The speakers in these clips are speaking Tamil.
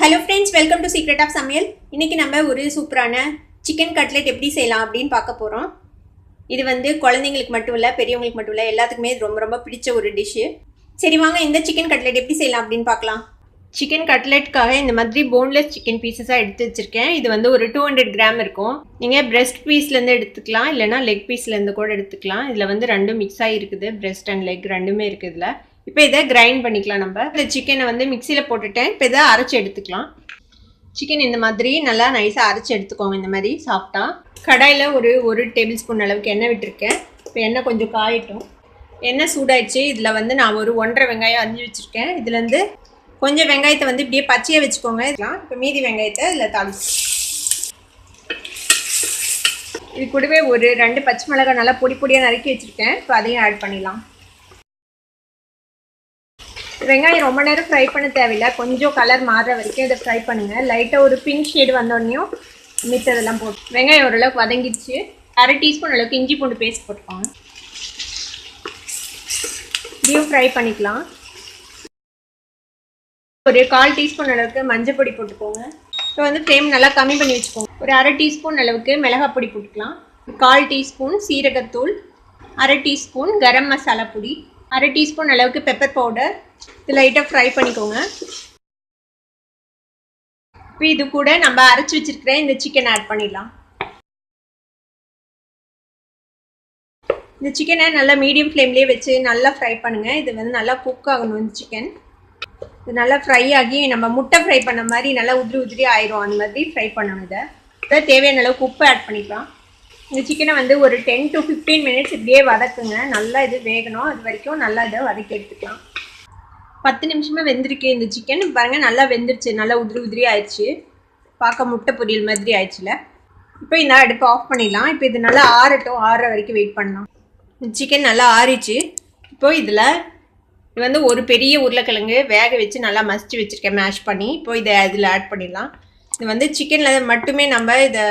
Hello friends, welcome to Secret of Samuel. இன்னைக்கு நம்ம ஒரு சூப்பரான சிக்கன் கட்லெட் எப்படி செய்யலாம் அப்படின்னு பார்க்க போறோம். இது வந்து குழந்தைங்களுக்கு மட்டும் இல்ல, பெரியவங்களுக்கு மட்டும் இல்ல, எல்லாத்துக்குமே ரொம்ப ரொம்ப பிடிச்ச ஒரு டிஷ். சரி வாங்க இந்த சிக்கன் கட்லெட் எப்படி செய்யலாம் அப்படின்னு பார்க்கலாம். சிக்கன் கட்லெட்காக இந்த மாதிரி போன்லெஸ் சிக்கன் பீசஸாக எடுத்து வச்சிருக்கேன். இது வந்து ஒரு 200 கிராம் இருக்கும். நீங்கள் பிரெஸ்ட் பீஸ்லேருந்து எடுத்துக்கலாம், இல்லைனா லெக் பீஸ்லேருந்து கூட எடுத்துக்கலாம். இதில் வந்து ரெண்டும் மிக்ஸ் ஆகி இருக்குது, பிரெஸ்ட் அண்ட் லெக் ரெண்டுமே இருக்குது இதில். இப்போ இதை கிரைண்ட் பண்ணிக்கலாம். நம்ம இந்த சிக்கனை வந்து மிக்சியில் போட்டுட்டேன். இப்போ இதை அரைச்சி எடுத்துக்கலாம். சிக்கன் இந்த மாதிரி நல்லா நைஸாக அரைச்சி எடுத்துக்கோங்க. இந்த மாதிரி சாஃப்டாக கடாயில் ஒரு டேபிள் ஸ்பூன் அளவுக்கு எண்ணெய் விட்டுருக்கேன். இப்போ எண்ணெய் கொஞ்சம் காயட்டும். எண்ணெய் சூடாயிடுச்சு. இதில் வந்து நான் ஒரு 1.5 வெங்காயம் அரிஞ்சு வச்சுருக்கேன். இதுலேருந்து கொஞ்சம் வெங்காயத்தை வந்து இப்படியே பச்சையாக வச்சுக்கோங்க. இதெல்லாம் இப்போ மீதி வெங்காயத்தை இதில் தாளிச்சு இது கூடவே ஒரு 2 பச்சை மிளகாய் நல்லா பொடியாக நறுக்கி வச்சுருக்கேன். இப்போ அதையும் ஆட் பண்ணிடலாம். வெங்காயம் ரொம்ப நேரம் ஃப்ரை பண்ண தேவையில்லை, கொஞ்சம் கலர் மாறுற வரைக்கும் இதை ஃப்ரை பண்ணுங்கள். லைட்டாக ஒரு பிங்க் ஷேடு வந்தோடனையும் மித்ததெல்லாம் போட்டு வெங்காயம் ஓரளவுக்கு வதங்கிடுச்சு. 1/2 டீஸ்பூன் அளவுக்கு இஞ்சி பூண்டு பேஸ்ட் போட்டுக்கோங்க. இதையும் ஃப்ரை பண்ணிக்கலாம். ஒரு 1/4 டீஸ்பூன் அளவுக்கு மஞ்சள் பொடி போட்டுக்கோங்க. இப்போ வந்து ஃப்ளேம் நல்லா கம்மி பண்ணி வச்சுக்கோங்க. ஒரு 1/2 டீஸ்பூன் அளவுக்கு மிளகாய் பொடி போட்டுக்கலாம். 1/4 டீஸ்பூன் சீரகத்தூள், 1/2 டீஸ்பூன் கரம் மசாலா பொடி, 1/2 டீஸ்பூன் அளவுக்கு பெப்பர் பவுடர். இது லைட்டாக ஃப்ரை பண்ணிக்கோங்க. இப்போ இது கூட நம்ம அரைச்சி வச்சிருக்கிற இந்த சிக்கன் ஆட் பண்ணிடலாம். இந்த சிக்கனை நல்லா மீடியம் ஃப்ளேம்லேயே வச்சு நல்லா ஃப்ரை பண்ணுங்கள். இது வந்து நல்லா குக் ஆகணும். இந்த சிக்கன் இது நல்லா ஃப்ரை ஆகி நம்ம முட்டை ஃப்ரை பண்ண மாதிரி நல்லா உதிரி ஆயிரும். அந்த மாதிரி ஃப்ரை பண்ணணும். இதை தேவையான அளவுக்கு உப்பு ஆட் பண்ணிக்கலாம். இந்த சிக்கனை வந்து ஒரு 10 to 15 மினிட்ஸ் இப்படியே வதக்குங்க. நல்லா இது வேகணும். அது வரைக்கும் நல்லா இதை வதக்கி எடுத்துக்கலாம். 10 நிமிஷமாக வெந்திருக்கு இந்த சிக்கன். பாருங்கள் நல்லா வெந்துருச்சு, நல்லா உதிரி ஆயிடுச்சு. பார்க்க முட்டை பொரியல் மாதிரி ஆயிடுச்சுல. இப்போ இந்த அடுப்பு ஆஃப் பண்ணிடலாம். இப்போ இது நல்லா ஆறுற வரைக்கும் வெயிட் பண்ணலாம். இந்த சிக்கன் நல்லா ஆறிச்சு. இப்போ இதில் இது வந்து ஒரு பெரிய உருளைக்கிழங்கு வேக வச்சு நல்லா மசிச்சு வச்சுருக்கேன், மேஷ் பண்ணி. இப்போ இதை இதில் ஆட் பண்ணிடலாம். இது வந்து சிக்கனில் மட்டுமே நம்ம இதை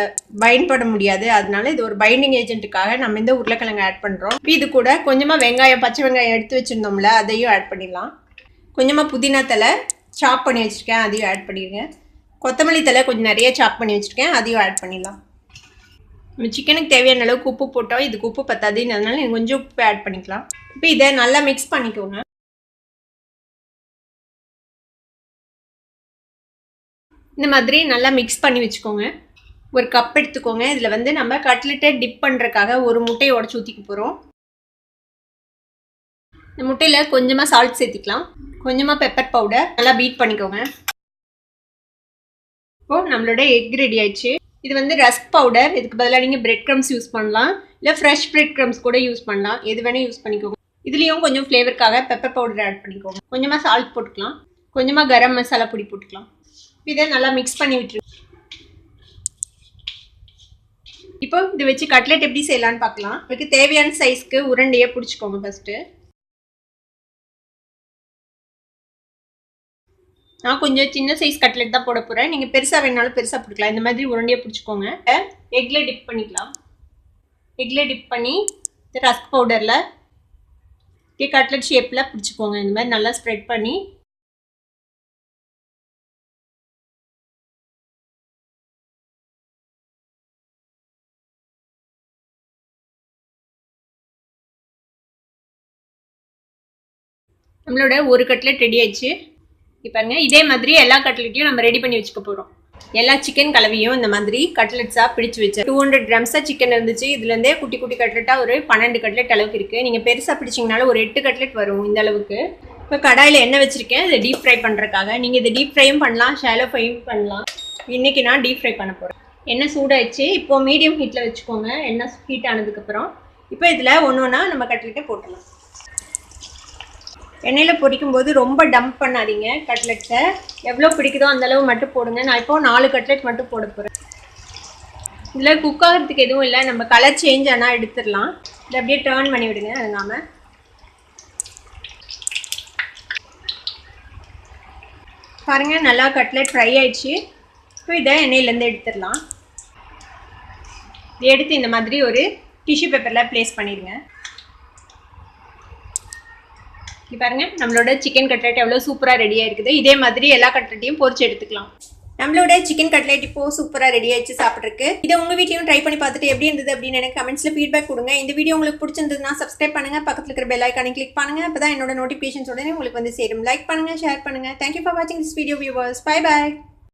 பைண்ட் பண்ண முடியாது, அதனால இது ஒரு பைண்டிங் ஏஜென்ட்டுக்காக நம்ம இந்த உருளைக்கிழங்கு ஆட் பண்ணுறோம். இது கூட கொஞ்சமாக வெங்காயம், பச்சை வெங்காயம் எடுத்து வச்சுருந்தோம்ல, அதையும் ஆட் பண்ணிடலாம். கொஞ்சமாக புதினா தலை சாப் பண்ணி வச்சுருக்கேன், அதையும் ஆட் பண்ணிடுங்க. கொத்தமல்லி தலை கொஞ்சம் நிறைய சாப் பண்ணி வச்சுருக்கேன், அதையும் ஆட் பண்ணிடலாம். நம்ம சிக்கனுக்கு தேவையான அளவுக்கு உப்பு போட்டோம். இதுக்கு உப்பு பத்தாதுன்றதுனால நீங்கள் கொஞ்சம் உப்பு ஆட் பண்ணிக்கலாம். இப்போ இதை நல்லா மிக்ஸ் பண்ணிக்கோங்க. இந்த மாதிரி நல்லா மிக்ஸ் பண்ணி வச்சுக்கோங்க. ஒரு கப் எடுத்துக்கோங்க. இதில் வந்து நம்ம கட்லெட்டை டிப் பண்ணுறதுக்காக ஒரு முட்டையை உடச்சி ஊற்றிக்க போகிறோம். இந்த முட்டையில் கொஞ்சமாக சால்ட் சேர்த்திக்கலாம், கொஞ்சமாக பெப்பர் பவுடர் நல்லா பீட் பண்ணிக்கோங்க. இப்போது நம்மளோட எக் ரெடி ஆயிடுச்சு. இது வந்து ரஸ்க் பவுடர். இதுக்கு பதிலாக நீங்கள் பிரெட் க்ரம்ஸ் யூஸ் பண்ணலாம், இல்லை ஃப்ரெஷ் பிரெட் க்ரம்ஸ் கூட யூஸ் பண்ணலாம். எது வேணால் யூஸ் பண்ணிக்கோங்க. இதுலேயும் கொஞ்சம் ஃப்ளேவருக்காக பெப்பர் பவுடர் ஆட் பண்ணிக்கோங்க. கொஞ்சமாக சால்ட் போட்டுக்கலாம், கொஞ்சமாக கரம் மசாலா பொடி போட்டுக்கலாம். இதை நல்லா மிக்ஸ் பண்ணி விட்டுருங்க. இப்போ இதை வச்சு கட்லெட் எப்படி செய்யலான்னு பார்க்கலாம். இதுக்கு தேவையான சைஸ்க்கு உருண்டையை பிடிச்சிக்கோங்க. ஃபஸ்ட்டு நான் கொஞ்சம் சின்ன சைஸ் கட்லெட் தான் போட போகிறேன். நீங்கள் பெருசாக வேணாலும் பெருசாக பிடிக்கலாம். இந்த மாதிரி உருண்டையை பிடிச்சிக்கோங்க. எக்கில் டிப் பண்ணிக்கலாம். எக்கில் டிப் பண்ணி ரஸ்க் பவுடரில் கட்லெட் ஷேப்பில் பிடிச்சிக்கோங்க. இந்த மாதிரி நல்லா ஸ்ப்ரெட் பண்ணி நம்மளோட ஒரு கட்லெட் ரெடி ஆயிடுச்சு. பாருங்க, இதே மாதிரி எல்லா கட்லெட்டையும் நம்ம ரெடி பண்ணி வச்சுக்க போகிறோம். எல்லா சிக்கன் கலவையும் இந்த மாதிரி கட்லெட்ஸாக பிடிச்சி வச்சு 200 கிராம்ஸாக சிக்கன் இருந்துச்சு. இதுலேருந்தே குட்டி குட்டி கட்லெட்டாக ஒரு 12 கட்லெட் அளவுக்கு இருக்குது. நீங்கள் பெருசாக பிடிச்சிங்கனாலும் ஒரு 8 கட்லெட் வரும் இந்த அளவுக்கு. இப்போ கடாயில் எண்ணெய் வச்சுருக்கேன், இதை டீப் ஃப்ரை பண்ணுறதுக்காக. நீங்கள் இதை டீப் ஃப்ரையும் பண்ணலாம், ஷாலோ ஃப்ரையும் பண்ணலாம். இன்றைக்கி நான் டீப் ஃப்ரை பண்ண போகிறேன். எண்ணெய் சூடாயிடுச்சு. இப்போது மீடியம் ஹீட்டில் வச்சுக்கோங்க. எண்ணெய் ஹீட் ஆனதுக்கப்புறம் இப்போ இதில் ஒன்றா நம்ம கட்லெட்டை போட்டலாம். எண்ணெயில் பொரிக்கும் போது ரொம்ப டம்ப் பண்ணாதீங்க. கட்லெட்டை எவ்வளோ பிடிக்குதோ அந்தளவு மட்டும் போடுங்க. நான் இப்போது 4 கட்லெட் மட்டும் போட போகிறேன். இதில் குக் ஆகிறதுக்கு எதுவும் இல்லை, நம்ம கலர் சேஞ்ச் ஆனால் எடுத்துடலாம். இதை அப்படியே டர்ன் பண்ணி விடுங்க. அதுங்காமல் பாருங்கள், நல்லா கட்லெட் ஃப்ரை ஆயிடுச்சு. இப்போ இதை எண்ணெயிலேருந்து எடுத்துடலாம். இதை எடுத்து இந்த மாதிரி ஒரு டிஷ்யூ பேப்பரில் ப்ளேஸ் பண்ணிடுங்க. இங்கே பாருங்கள் நம்மளோட சிக்கன் கட்லெட் எவ்வளோ சூப்பராக ரெடியாக இருக்குது. இதே மாதிரி எல்லா கட்லெட்டையும் பொரிச்சு எடுத்துக்கலாம். நம்மளோட சிக்கன் கட்லெட் இப்போ சூப்பராக ரெடி ஆயிடுச்சு சாப்பிட்றதுக்கு. இதை உங்கள் வீட்லையும் ட்ரை பண்ணி பார்த்துட்டு எப்படி இருந்தது அப்படின்னு எனக்கு கமெண்ட்ஸில் ஃபீட்பேக் கொடுங்க. இந்த வீடியோ உங்களுக்கு பிடிச்சிருந்ததுன்னா சப்ஸ்கிரைப் பண்ணுங்கள், பக்கத்தில் இருக்கிற பெல் ஐக்கானை கிளிக் பண்ணுங்கள். அப்போ தான் என்னோட நோட்டிஃபிகேஷன்ஸ் உடனே உங்களுக்கு வந்து சேரும். லைக் பண்ணுங்கள், ஷேர் பண்ணுங்கள். தேங்க்யூ ஃபார் வாட்சிங் this video viewers. Bye bye.